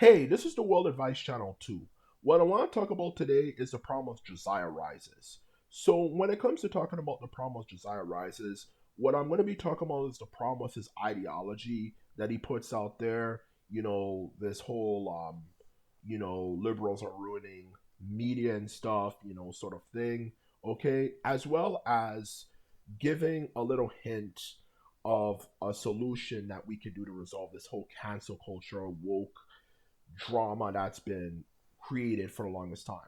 Hey, this is the World Advice Channel 2. What I want to talk about today is the problem of Josiah Rises. So, when it comes to talking about the problem of Josiah Rises, what I'm going to be talking about is the problem with his ideology that he puts out there. This whole, liberals are ruining media and stuff, sort of thing. Okay. As well as giving a little hint of a solution that we could do to resolve this whole cancel culture, woke drama that's been created for the longest time,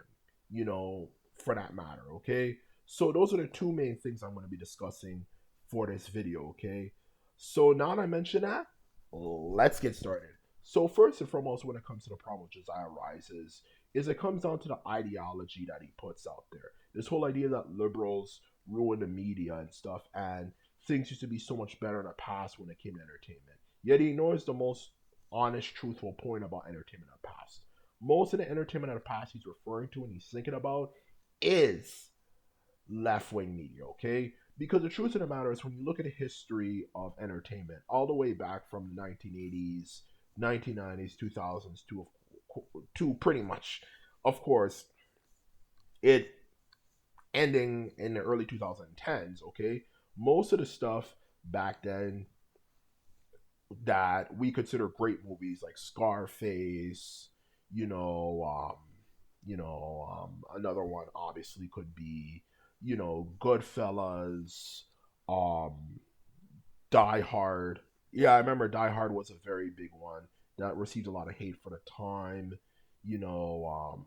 you know, for that matter, okay? So those are the two main things I'm going to be discussing for this video, okay? So now that I mentioned that, let's get started. So first and foremost, when it comes to the problem with Josiah Rises, is it comes down to the ideology that he puts out there. This whole idea that liberals ruin the media and stuff, and things used to be so much better in the past when it came to entertainment. Yet he ignores the most honest, truthful point about entertainment of the past. Most of the entertainment of the past he's referring to and he's thinking about is left wing media, okay? Because the truth of the matter is, when you look at the history of entertainment, all the way back from the 1980s, 1990s, 2000s, to pretty much, of course, it ending in the early 2010s, okay? Most of the stuff back then that we consider great movies like Scarface, you know, another one obviously could be, Goodfellas, um, Die Hard. Yeah, I remember Die Hard was a very big one that received a lot of hate for the time. You know,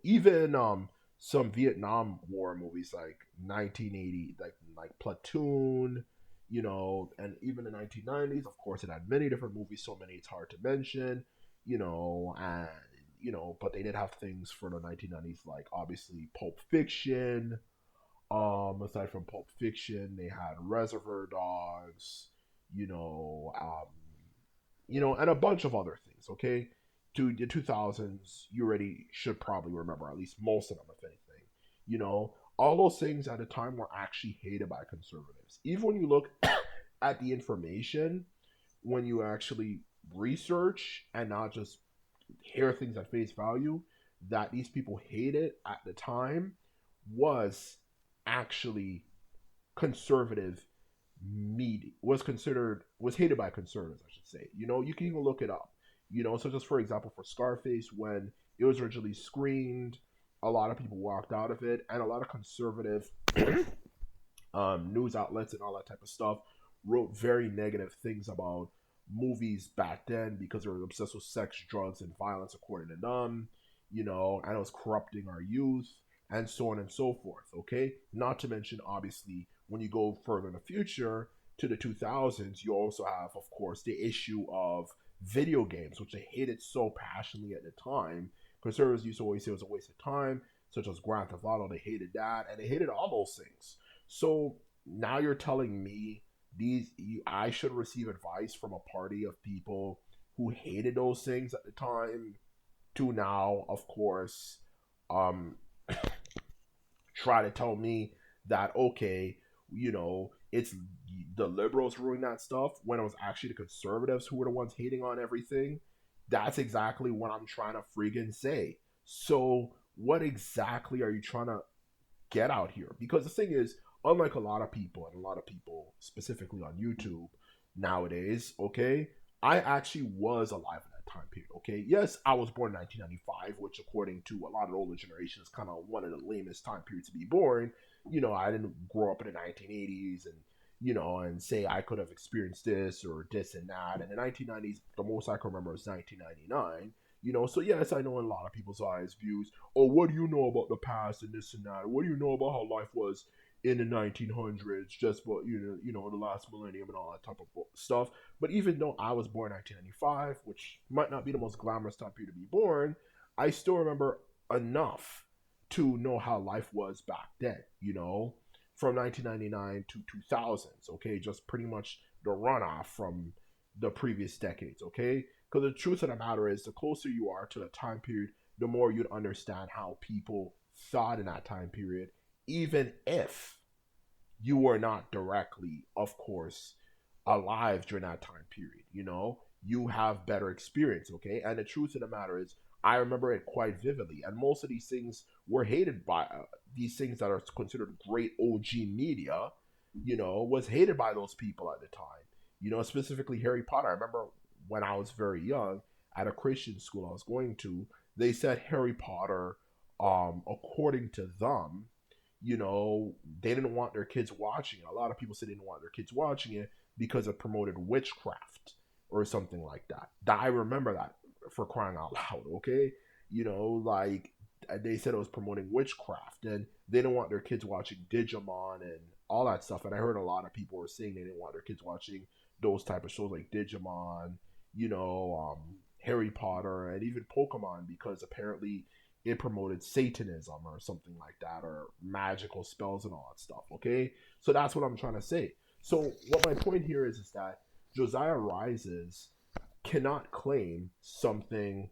even some Vietnam War movies like 1980, like Platoon, and even the 1990s. Of course, it had many different movies, so many it's hard to mention, and but they did have things for the 1990s like obviously Pulp Fiction. Aside from Pulp Fiction, they had Reservoir Dogs, you know, um, and a bunch of other things. Okay, to the 2000s, you already should probably remember at least most of them, if anything. All those things at the time were actually hated by conservatives. Even when you look at the information, when you actually research and not just hear things at face value, that these people hated at the time was actually conservative media, was hated by conservatives, I should say. You can even look it up. So just for example, for Scarface, when it was originally screened, a lot of people walked out of it, and a lot of conservative news outlets and all that type of stuff wrote very negative things about movies back then because they were obsessed with sex, drugs, and violence, according to them. And it was corrupting our youth, and so on and so forth. Okay, not to mention, obviously, when you go further in the future to the 2000s, you also have, of course, the issue of video games, which they hated so passionately at the time. Conservatives used to always say it was a waste of time, such as Grand Theft Auto. They hated that, and they hated all those things. So now you're telling me I should receive advice from a party of people who hated those things at the time to now, of course, um, try to tell me that okay, it's the liberals ruining that stuff when it was actually the conservatives who were the ones hating on everything. That's exactly what I'm trying to friggin' say. So what exactly are you trying to get out here? Because the thing is, unlike a lot of people, and a lot of people specifically on YouTube nowadays, okay, I actually was alive in that time period. Okay, yes, I was born in 1995, which according to a lot of the older generation is kind of one of the lamest time periods to be born. I didn't grow up in the 1980s and say I could have experienced this or this and that. In the 1990s, the most I can remember is 1999. So yes, I know in a lot of people's eyes views, oh, what do you know about the past and this and that? What do you know about how life was in the 1900s, just but the last millennium and all that type of stuff. But even though I was born in 1995, which might not be the most glamorous time period to be born, I still remember enough to know how life was back then. From 1999 to 2000s. Okay, just pretty much the runoff from the previous decades. Okay, because the truth of the matter is, the closer you are to the time period, the more you'd understand how people thought in that time period, even if you were not directly, of course, alive during that time period. you have better experience, okay? And the truth of the matter is, I remember it quite vividly. And most of these things were hated by these things that are considered great OG media, was hated by those people at the time. Specifically Harry Potter. I remember when I was very young at a Christian school I was going to, they said Harry Potter, according to them, they didn't want their kids watching it. A lot of people said they didn't want their kids watching it because it promoted witchcraft or something like that. I remember that, for crying out loud, okay? Like they said it was promoting witchcraft, and they didn't want their kids watching Digimon and all that stuff. And I heard a lot of people were saying they didn't want their kids watching those type of shows like Digimon, Harry Potter, and even Pokemon, because apparently it promoted Satanism or something like that, or magical spells and all that stuff. Okay, so that's what I'm trying to say. So what my point here is that Josiah Rises cannot claim something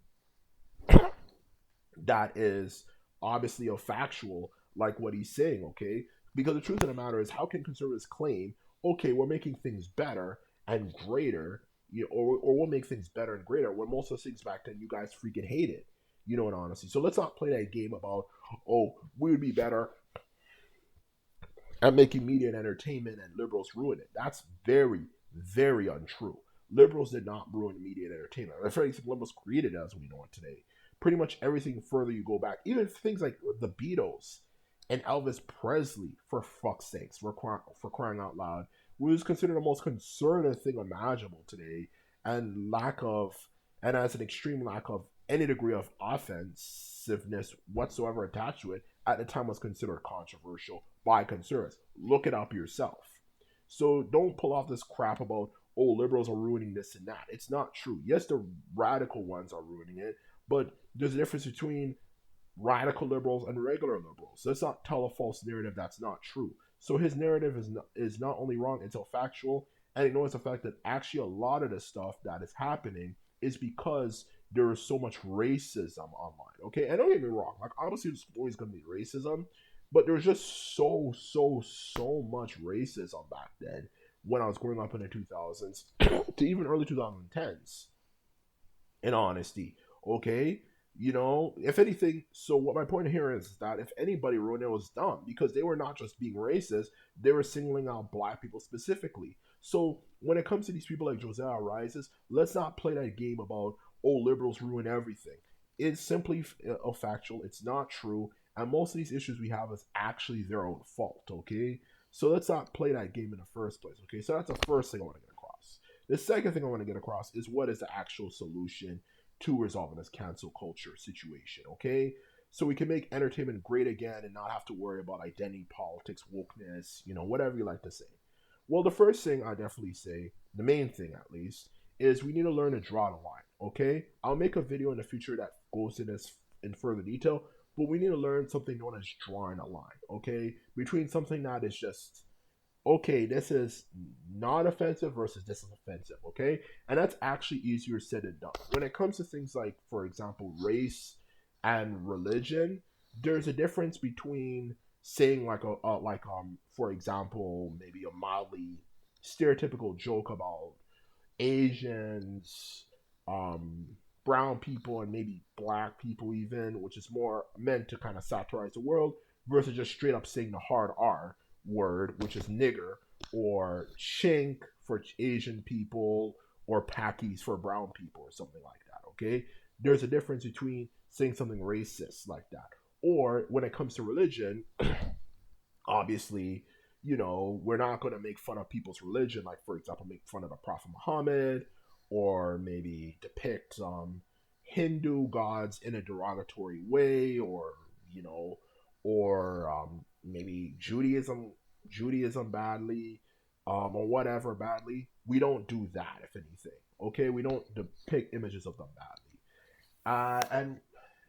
that is obviously a factual like what he's saying, okay? Because the truth of the matter is, how can conservatives claim, okay, we're making things better and greater, or we'll make things better and greater when most of those things back then you guys freaking hated, in honesty. So let's not play that game about, oh, we would be better at making media and entertainment and liberals ruin it. That's very, very untrue. Liberals did not ruin media and entertainment. In fact, liberals created it as we know it today. Pretty much everything further you go back, even things like the Beatles and Elvis Presley, for fuck's sakes, for crying out loud, was considered the most conservative thing imaginable today, and as an extreme lack of any degree of offensiveness whatsoever attached to it, at the time was considered controversial by conservatives. Look it up yourself. So don't pull off this crap about, oh, liberals are ruining this and that. It's not true. Yes, the radical ones are ruining it, but there's a difference between radical liberals and regular liberals. Let's not tell a false narrative that's not true. So his narrative is not only wrong, it's all factual, and ignores the fact that actually a lot of the stuff that is happening is because there is so much racism online. Okay, and don't get me wrong, like obviously there's always gonna be racism, but there was just so much racism back then when I was growing up in the 2000s to even early 2010s. In honesty, okay, if anything. So what my point here is that if anybody ruined it, was dumb, because they were not just being racist, they were singling out black people specifically. So when it comes to these people like Josiah Rises, let's not play that game about, oh, liberals ruin everything. It's simply a factual. It's not true, and most of these issues we have is actually their own fault. Okay, so let's not play that game in the first place. Okay, so that's the first thing I want to get across. The second thing I want to get across is, what is the actual solution to resolving this cancel culture situation, okay? So we can make entertainment great again and not have to worry about identity politics, wokeness, whatever you like to say. Well, the first thing I definitely say, the main thing at least, is we need to learn to draw the line, okay? I'll make a video in the future that goes in this in further detail, but we need to learn something known as drawing a line, okay? Between something that is just, okay, this is not offensive versus this is offensive, okay? And that's actually easier said than done. When it comes to things like, for example, race and religion, there's a difference between saying for example, maybe a mildly stereotypical joke about Asians, um, brown people, and maybe black people even, which is more meant to kind of satirize the world, versus just straight up saying the hard R word, which is nigger, or chink for Asian people, or pakis for brown people, or something like that, okay? There's a difference between saying something racist like that. Or when it comes to religion, obviously, we're not going to make fun of people's religion, like, for example, make fun of the Prophet Muhammad, or maybe depict Hindu gods in a derogatory way, or, maybe Judaism badly, or whatever badly. We don't do that, if anything. Okay, we don't depict images of them badly.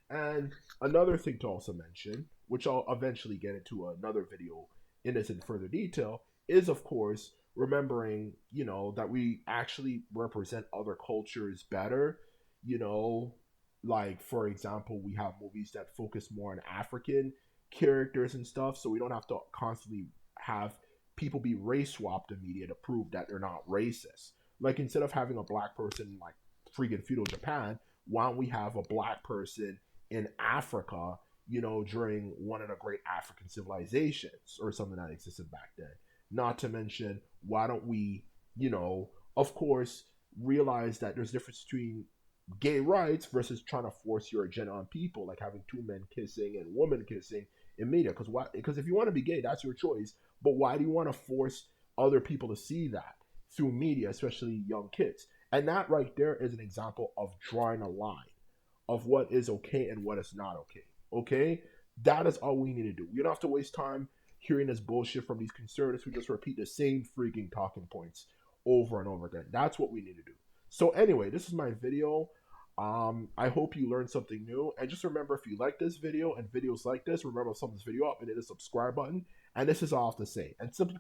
And another thing to also mention, which I'll eventually get into another video in this in further detail, is of course remembering, that we actually represent other cultures better. You know, like for example, we have movies that focus more on African characters and stuff, so we don't have to constantly have people be race swapped in media to prove that they're not racist. Like instead of having a black person in like freaking feudal Japan, why don't we have a black person in Africa, you know, during one of the great African civilizations or something that existed back then? Not to mention, why don't we, you know, of course, realize that there's a difference between gay rights versus trying to force your agenda on people, like having two men kissing and woman kissing in media. Because why? Because if you want to be gay, that's your choice. But why do you want to force other people to see that through media, especially young kids? And that right there is an example of drawing a line of what is okay and what is not okay. Okay, that is all we need to do. We don't have to waste time hearing this bullshit from these conservatives who just repeat the same freaking talking points over and over again. That's what we need to do. So anyway, this is my video. I hope you learned something new. And just remember, if you like this video and videos like this, remember to thumb this video up and hit the subscribe button. And this is all I have to say. And simply